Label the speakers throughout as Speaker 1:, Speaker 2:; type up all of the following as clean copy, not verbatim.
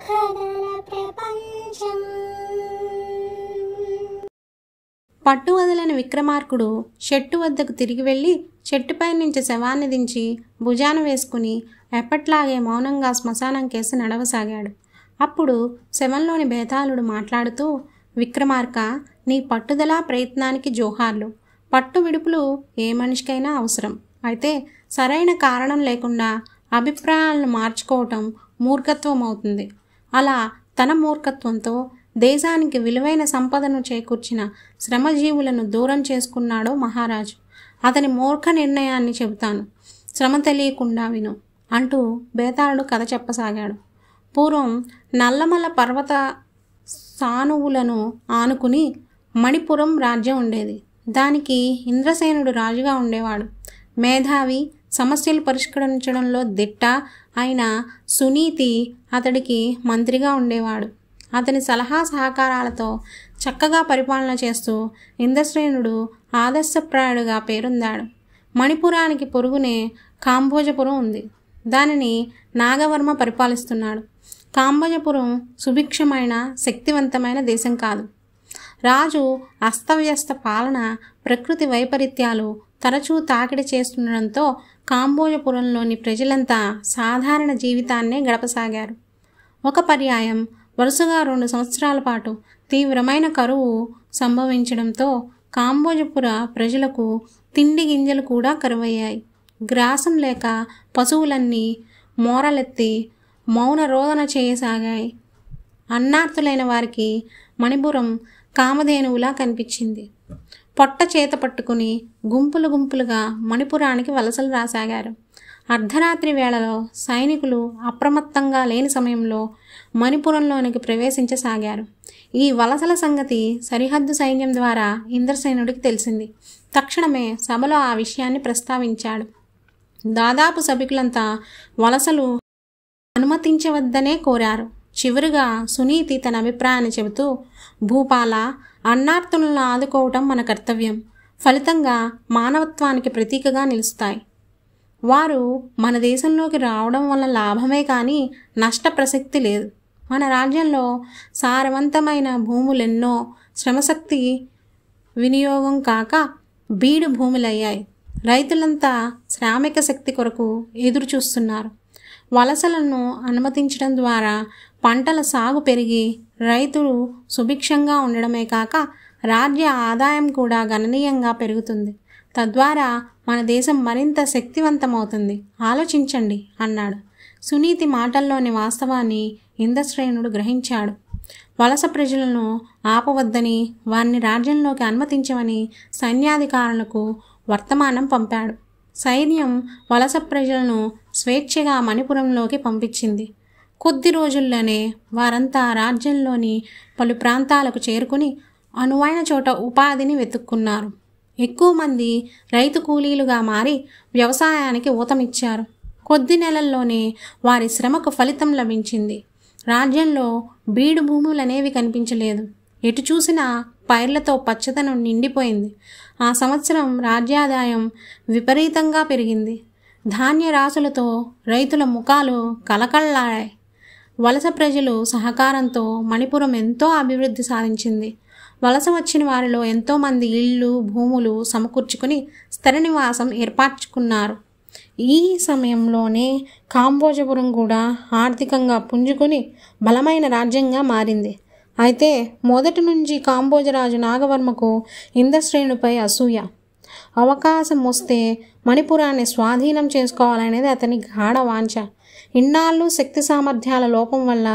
Speaker 1: కథల ప్రపంచం.
Speaker 2: పట్టు వదలని విక్రమార్కుడు చెట్టు వద్దకు తిరిగి వెళ్ళి చెట్టుపై నుంచి శవాన్ని దించి భుజాన వేసుకుని ఎప్పట్లాగే మౌనంగా శ్మశానం కేసి నడవసాగాడు. అప్పుడు శవంలోని బేతాళుడు మాట్లాడుతూ, విక్రమార్క, నీ పట్టుదల ప్రయత్నానికి జోహార్లు. పట్టు విడుపులు ఏ మనిషికైనా అవసరం. అయితే సరైన కారణం లేకుండా అభిప్రాయాలను మార్చుకోవటం మూర్ఖత్వం అవుతుంది. అలా తన మూర్ఖత్వంతో దేశానికి విలువైన సంపదను చేకూర్చిన శ్రమజీవులను దూరం చేసుకున్నాడో మహారాజు. అతని మూర్ఖ నిర్ణయాన్ని చెబుతాను, శ్రమ తెలియకుండా విను అంటూ బేతాళుడు కథ చెప్పసాగాడు. పూర్వం నల్లమల పర్వత సానువులను ఆనుకుని మణిపురం రాజ్యం ఉండేది. దానికి ఇంద్రసేనుడు రాజుగా ఉండేవాడు. మేధావి, సమస్యలు పరిష్కరించడంలో దిట్ట అయిన సునీతి అతడికి మంత్రిగా ఉండేవాడు. అతని సలహా సహకారాలతో చక్కగా పరిపాలన చేస్తూ ఇంద్రసేనుడు ఆదర్శప్రాయుడుగా పేరొందాడు. మణిపురానికి పొరుగునే కాంబోజపురం ఉంది. దానిని నాగవర్మ పరిపాలిస్తున్నాడు. కాంబోజపురం సుభిక్షమైన శక్తివంతమైన దేశం కాదు. రాజు అస్తవ్యస్త పాలన, ప్రకృతి వైపరీత్యాలు తరచూ తాకిడి చేస్తుండడంతో కాంబోజపురంలోని ప్రజలంతా సాధారణ జీవితాన్నే గడపసాగారు. ఒక పర్యాయం వరుసగా 2 సంవత్సరాల పాటు తీవ్రమైన కరువు సంభవించడంతో కాంబోజపుర ప్రజలకు తిండి గింజలు కూడా కరువయ్యాయి. గ్రాసం లేక పశువులన్నీ మోరలెత్తి మౌన రోదన చేయసాగాయి. అన్నార్తులైన వారికి మణిపురం కామధేనువులా కనిపించింది. పొట్ట చేత పట్టుకుని గుంపులు గుంపులుగా మణిపురానికి వలసలు రాసాగారు. అర్ధరాత్రి వేళలో సైనికులు అప్రమత్తంగా లేని సమయంలో మణిపురంలోనికి ప్రవేశించసాగారు. ఈ వలసల సంగతి సరిహద్దు సైన్యం ద్వారా ఇంద్రసేనుడికి తెలిసింది. తక్షణమే సభలో ఆ విషయాన్ని ప్రస్తావించాడు. దాదాపు సభికులంతా వలసలు అనుమతించవద్దనే కోరారు. చివరిగా సునీతి తన అభిప్రాయాన్ని చెబుతూ, భూపాల, అన్నార్తులను ఆదుకోవటం మన కర్తవ్యం. ఫలితంగా మానవత్వానికి ప్రతీకగా నిలుస్తాయి. వారు మన దేశంలోకి రావడం వల్ల లాభమే కానీ నష్ట ప్రసక్తి లేదు. మన రాజ్యంలో సారవంతమైన భూములెన్నో శ్రమశక్తి వినియోగం కాక బీడు భూములయ్యాయి. రైతులంతా శ్రామిక శక్తి కొరకు ఎదురు చూస్తున్నారు. వలసలను అనుమతించడం ద్వారా పంటల సాగు పెరిగి రైతులు సుభిక్షంగా ఉండడమే కాక రాజ్య ఆదాయం కూడా గణనీయంగా పెరుగుతుంది. తద్వారా మన దేశం మరింత శక్తివంతమవుతుంది. ఆలోచించండి అన్నాడు. సునీతి మాటల్లోని వాస్తవాన్ని ఇంద్రసేనుడు గ్రహించాడు. వలస ప్రజలను ఆపవద్దని, వారిని రాజ్యంలోకి అనుమతించమని సైన్యాధికారులకు వర్తమానం పంపాడు. సైన్యం వలస ప్రజలను స్వేచ్ఛగా మణిపురంలోకి పంపించింది. కొద్ది రోజుల్లోనే వారంతా రాజ్యంలోని పలు ప్రాంతాలకు చేరుకుని అనువైన చోట ఉపాధిని వెతుక్కున్నారు. ఎక్కువ మంది రైతు కూలీలుగా మారి వ్యవసాయానికి ఊతమిచ్చారు. కొద్ది నెలల్లోనే వారి శ్రమకు ఫలితం లభించింది. రాజ్యంలో బీడు భూములనేవి కనిపించలేదు. ఎటు చూసినా పైర్లతో పచ్చదనం నిండిపోయింది. ఆ సంవత్సరం రాజ్యాదాయం విపరీతంగా పెరిగింది. ధాన్య రాసులతో రైతుల ముఖాలు కలకల్లాడాయి. వలస ప్రజలు సహకారంతో మణిపురం ఎంతో అభివృద్ధి సాధించింది. వలస వచ్చిన వారిలో ఎంతోమంది ఇళ్ళు, భూములు సమకూర్చుకుని స్థిర నివాసం ఏర్పరచుకున్నారు. ఈ సమయంలోనే కాంబోజపురం కూడా ఆర్థికంగా పుంజుకొని బలమైన రాజ్యంగా మారింది. అయితే మొదటి నుంచి కాంబోజరాజు నాగవర్మకు ఇంద్రసేనుడిపై అసూయ. అవకాశం వస్తే మణిపురాన్ని స్వాధీనం చేసుకోవాలనేది అతని గాఢ వాంఛ. ఇన్నాళ్ళు శక్తి సామర్థ్యాల లోపం వల్ల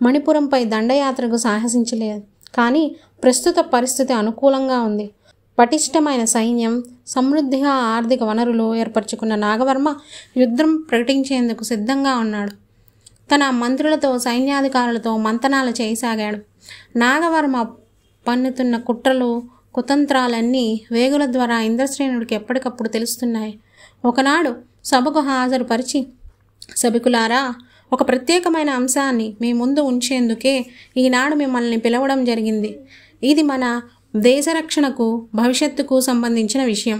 Speaker 2: మణిపురంపై దండయాత్రకు సాహసించలేదు. కానీ ప్రస్తుత పరిస్థితి అనుకూలంగా ఉంది. పటిష్టమైన సైన్యం, సమృద్ధిగా ఆర్థిక వనరులు ఏర్పరచుకున్న నాగవర్మ యుద్ధం ప్రకటించేందుకు సిద్ధంగా ఉన్నాడు. తన మంత్రులతో, సైన్యాధికారులతో మంతనాలు చేయసాగాడు. నాగవర్మ పన్నుతున్న కుట్రలు, కుతంత్రాలన్నీ వేగుల ద్వారా ఇంద్రసేనుడికి ఎప్పటికప్పుడు తెలుస్తున్నాయి. ఒకనాడు సభకు హాజరుపరిచి, సభికులారా, ఒక ప్రత్యేకమైన అంశాన్ని మీ ముందు ఉంచేందుకే ఈనాడు మిమ్మల్ని పిలవడం జరిగింది. ఇది మన దేశ రక్షణకు, భవిష్యత్తుకు సంబంధించిన విషయం.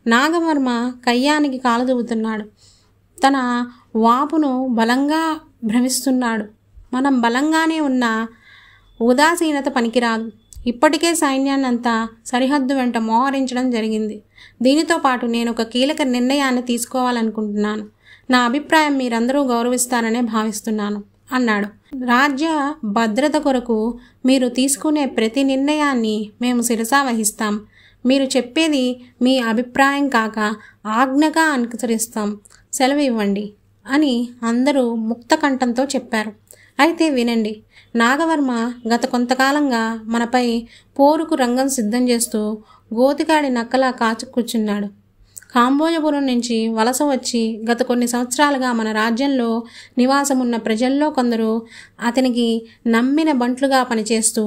Speaker 2: నాగవర్మ కయ్యానికి కాలు దువ్వుతున్నాడు. తన వాపును బలంగా భ్రమిస్తున్నాడు. మనం బలంగానే ఉన్న ఉదాసీనత పనికిరాదు. ఇప్పటికే సైన్యాన్నంతా సరిహద్దు వెంట మోహరించడం జరిగింది. దీనితో పాటు నేను ఒక కీలక నిర్ణయాన్ని తీసుకోవాలనుకుంటున్నాను. నా అభిప్రాయం మీరందరూ గౌరవిస్తారనే భావిస్తున్నాను అన్నాడు. రాజ్య భద్రత కొరకు మీరు తీసుకునే ప్రతి నిర్ణయాన్ని మేము శిరసా వహిస్తాం. మీరు చెప్పేది మీ అభిప్రాయం కాక ఆజ్ఞగా అనుసరిస్తాం. సెలవు ఇవ్వండి అని అందరూ ముక్త కంఠంతో చెప్పారు. అయితే వినండి, నాగవర్మ గత కొంతకాలంగా మనపై పోరుకు రంగం సిద్ధం చేస్తూ గోతికాడి నక్కలా కాచు కూర్చున్నాడు. కాంబోజపురం నుంచి వలస వచ్చి గత కొన్ని సంవత్సరాలుగా మన రాజ్యంలో నివాసమున్న ప్రజల్లో కొందరు అతనికి నమ్మిన బంట్లుగా పనిచేస్తూ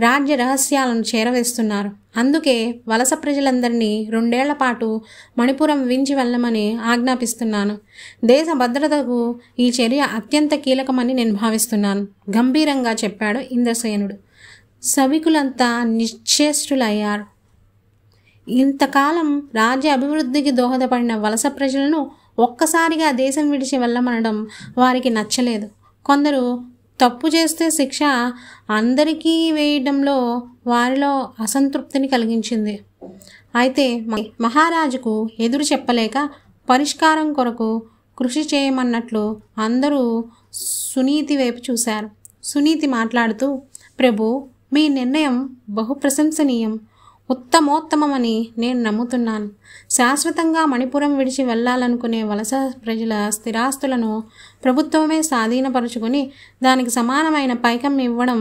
Speaker 2: రాజ్య రహస్యాలను చేరవేస్తున్నారు. అందుకే వలస ప్రజలందరినీ 2 ఏళ్ల పాటు మణిపురం వించి వెళ్ళమని ఆజ్ఞాపిస్తున్నాను. దేశ భద్రతకు ఈ చర్య అత్యంత కీలకమని నేను భావిస్తున్నాను గంభీరంగా చెప్పాడు ఇంద్రసేనుడు. సభికులంతా నిశ్చేష్టులయ్యారు. ఇంతకాలం రాజ్య అభివృద్ధికి దోహదపడిన వలస ప్రజలను ఒక్కసారిగా దేశం విడిచి వెళ్ళమనడం వారికి నచ్చలేదు. కొందరు తప్పు చేస్తే శిక్ష అందరికీ వేయడంలో వారిలో అసంతృప్తిని కలిగించింది. అయితే మహారాజుకు ఎదురు చెప్పలేక పరిష్కారం కొరకు కృషి చేయమన్నట్లు అందరూ సునీతి వైపు చూశారు. సునీతి మాట్లాడుతూ, ప్రభు, మీ నిర్ణయం బహు ప్రశంసనీయం, ఉత్తమోత్తమమని నేను నమ్ముతున్నాను. శాశ్వతంగా మణిపురం విడిచి వెళ్ళాలనుకునే వలస ప్రజల స్థిరాస్తులను ప్రభుత్వమే స్వాధీనపరుచుకొని దానికి సమానమైన పైకం ఇవ్వడం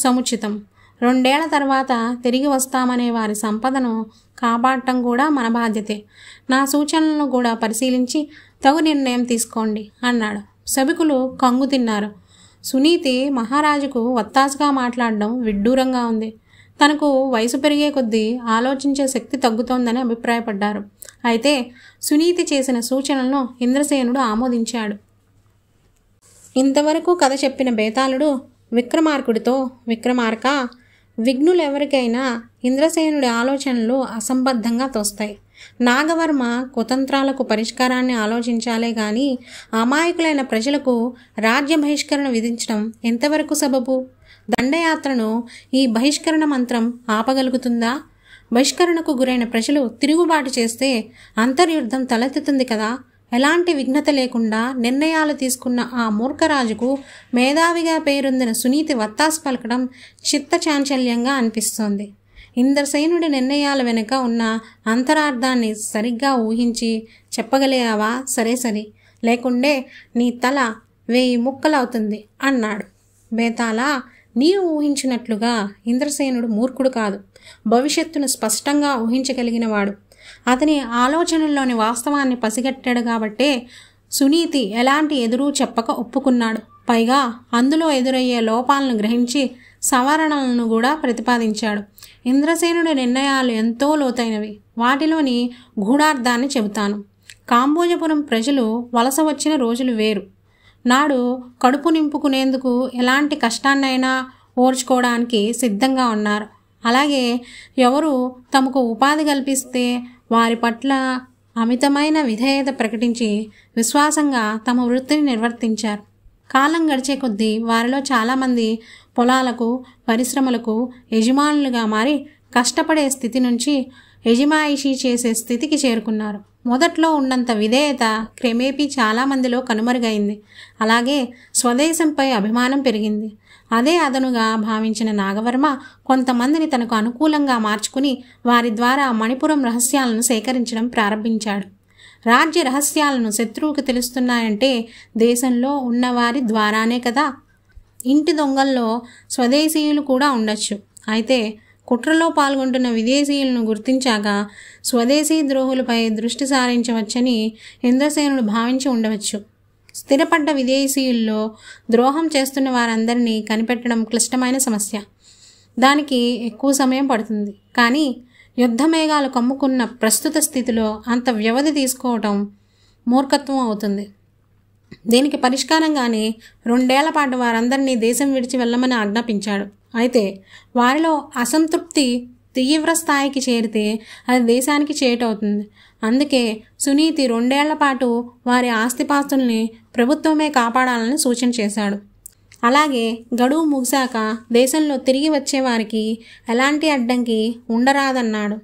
Speaker 2: సముచితం. 2 ఏళ్ల తర్వాత తిరిగి వస్తామనే వారి సంపదను కాపాడటం కూడా మన బాధ్యతే. నా సూచనలను కూడా పరిశీలించి తగు నిర్ణయం తీసుకోండి అన్నాడు. సభికులు కంగు తిన్నారు. సునీతి మహారాజుకు వత్తాసుగా మాట్లాడడం విడ్డూరంగా ఉంది. తనకు వయసు పెరిగే కొద్దీ ఆలోచించే శక్తి తగ్గుతోందని అభిప్రాయపడ్డారు. అయితే సునీతి చేసిన సూచనలను ఇంద్రసేనుడు ఆమోదించాడు. ఇంతవరకు కథ చెప్పిన బేతాళుడు విక్రమార్కుడితో, విక్రమార్క, విఘ్నులెవరికైనా ఇంద్రసేనుడి ఆలోచనలు అసంబద్ధంగా తోస్తాయి. నాగవర్మ కుతంత్రాలకు పరిష్కారాన్ని ఆలోచించాలే గాని అమాయకులైన ప్రజలకు రాజ్య బహిష్కరణ విధించడం ఎంతవరకు సబబు? దండయాత్రను ఈ బహిష్కరణ మంత్రం ఆపగలుగుతుందా? బహిష్కరణకు గురైన ప్రజలు తిరుగుబాటు చేస్తే అంతర్యుద్ధం తలెత్తుతుంది కదా. ఎలాంటి విఘ్నత లేకుండా నిర్ణయాలు తీసుకున్న ఆ మూర్ఖరాజుకు మేధావిగా పేరొందిన సునీతి వత్తాసు పలకడం చిత్తచాంచల్యంగా అనిపిస్తోంది. ఇంద్రసేనుడి నిర్ణయాల వెనుక ఉన్న అంతరార్థాన్ని సరిగ్గా ఊహించి చెప్పగలిగావా? సరే, లేకుండే నీ తల 1000 ముక్కలవుతుంది అన్నాడు. బేతాళ, నీవు ఊహించినట్లుగా ఇంద్రసేనుడు మూర్ఖుడు కాదు. భవిష్యత్తును స్పష్టంగా ఊహించగలిగినవాడు. అతని ఆలోచనల్లోని వాస్తవాన్ని పసిగట్టాడు కాబట్టే సునీతి ఎలాంటి ఎదురు చెప్పక ఒప్పుకున్నాడు. పైగా అందులో ఎదురయ్యే లోపాలను గ్రహించి సవరణలను కూడా ప్రతిపాదించాడు. ఇంద్రసేనుడి నిర్ణయాలు ఎంతో లోతైనవి. వాటిలోని గూఢార్థాన్ని చెబుతాను. కాంబోజపురం ప్రజలు వలస వచ్చిన రోజులు వేరు. నాడు కడుపు నింపుకునేందుకు ఎలాంటి కష్టాన్నైనా ఓర్చుకోవడానికి సిద్ధంగా ఉన్నారు. అలాగే ఎవరు తమకు ఉపాధి కల్పిస్తే వారి పట్ల అమితమైన విధేయత ప్రకటించి విశ్వాసంగా తమ వృత్తిని నిర్వర్తించారు. కాలం గడిచే కొద్దీ వారిలో చాలామంది పొలాలకు, పరిశ్రమలకు యజమానులుగా మారి కష్టపడే స్థితి నుంచి యజమాయిషీ చేసే స్థితికి చేరుకున్నారు. మొదట్లో ఉన్నంత విధేయత క్రమేపీ చాలామందిలో కనుమరుగైంది. అలాగే స్వదేశంపై అభిమానం పెరిగింది. అదే అదనుగా భావించిన నాగవర్మ కొంతమందిని తనకు అనుకూలంగా మార్చుకుని వారి ద్వారా మణిపురం రహస్యాలను సేకరించడం ప్రారంభించాడు. రాజ్య రహస్యాలను శత్రువుకు తెలుస్తున్నాయంటే దేశంలో ఉన్నవారి ద్వారానే కదా. ఇంటి దొంగల్లో స్వదేశీయులు కూడా ఉండొచ్చు. అయితే కుట్రలో పాల్గొంటున్న విదేశీయులను గుర్తించాక స్వదేశీ ద్రోహులపై దృష్టి సారించవచ్చని ఇంద్రసేనుడు భావించి ఉండవచ్చు. స్థిరపడ్డ విదేశీయుల్లో ద్రోహం చేస్తున్న వారందరినీ కనిపెట్టడం క్లిష్టమైన సమస్య. దానికి ఎక్కువ సమయం పడుతుంది. కానీ యుద్ధమేఘాలు కమ్ముకున్న ప్రస్తుత స్థితిలో అంత వ్యవధి తీసుకోవటం మూర్ఖత్వం అవుతుంది. దీనికి పరిష్కారంగానే 2 ఏళ్ల పాటు వారందరినీ దేశం విడిచి వెళ్ళమని ఆజ్ఞాపించాడు. అయితే వారిలో అసంతృప్తి తీవ్ర స్థాయికి చేరితే అది దేశానికి చేటవుతుంది. అందుకే సునీతి 2 ఏళ్ల పాటు వారి ఆస్తిపాస్తుల్ని ప్రభుత్వమే కాపాడాలని సూచన చేశాడు. అలాగే గడువు ముగిశాక దేశంలో తిరిగి వచ్చేవారికి ఎలాంటి అడ్డంకి ఉండరాదన్నాడు.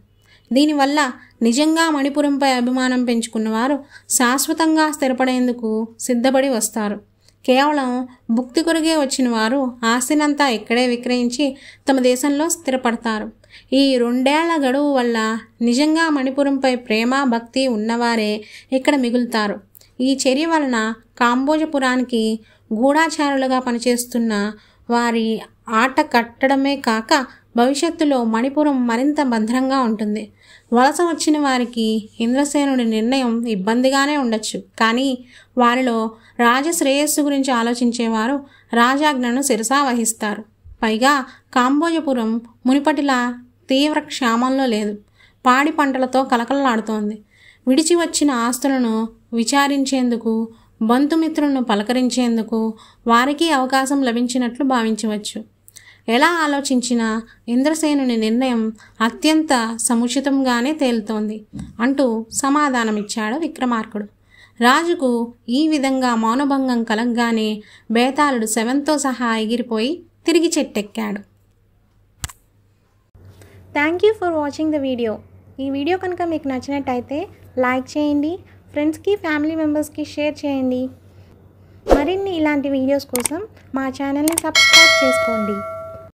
Speaker 2: దీనివల్ల నిజంగా మణిపురంపై అభిమానం పెంచుకున్నవారు శాశ్వతంగా స్థిరపడేందుకు సిద్ధపడి వస్తారు. కేవలం భుక్తి కొరిగే వచ్చిన వారు ఆస్తినంతా ఇక్కడే విక్రయించి తమ దేశంలో స్థిరపడతారు. ఈ 2 ఏళ్ల గడువు వల్ల నిజంగా మణిపురంపై ప్రేమ భక్తి ఉన్నవారే ఇక్కడ మిగులుతారు. ఈ చర్య వలన కాంబోజపురానికి గూఢాచారులుగా పనిచేస్తున్న వారి ఆట కట్టడమే కాక భవిష్యత్తులో మణిపురం మరింత భద్రంగా ఉంటుంది. వలస వచ్చిన వారికి ఇంద్రసేనుడి నిర్ణయం ఇబ్బందిగానే ఉండొచ్చు, కానీ వారిలో రాజశ్రేయస్సు గురించి ఆలోచించేవారు రాజాజ్ఞను శిరసా వహిస్తారు. పైగా కాంబోజపురం మునిపటిలా తీవ్ర క్షామంలో లేదు. పాడి పంటలతో కలకలలాడుతోంది. విడిచి వచ్చిన ఆస్తులను విచారించేందుకు, బంధుమిత్రులను పలకరించేందుకు వారికి అవకాశం లభించినట్లు భావించవచ్చు. ఎలా ఆలోచించినా ఇంద్రసేనుని నిర్ణయం అత్యంత సముచితంగానే తేలుతోంది అంటూ సమాధానమిచ్చాడు విక్రమార్కుడు. రాజుకు ఈ విధంగా మౌనభంగం కలగ్గానే బేతాళుడు శవంతో సహా ఎగిరిపోయి తిరిగి చెట్టెక్కాడు.
Speaker 3: Thank you for watching the video. ఈ వీడియో కనుక మీకు నచ్చినట్టయితే లైక్ చేయండి, ఫ్రెండ్స్కి ఫ్యామిలీ మెంబర్స్కి షేర్ చేయండి. మరిన్ని ఇలాంటి వీడియోస్ కోసం మా ఛానల్ని సబ్స్క్రైబ్ చేసుకోండి.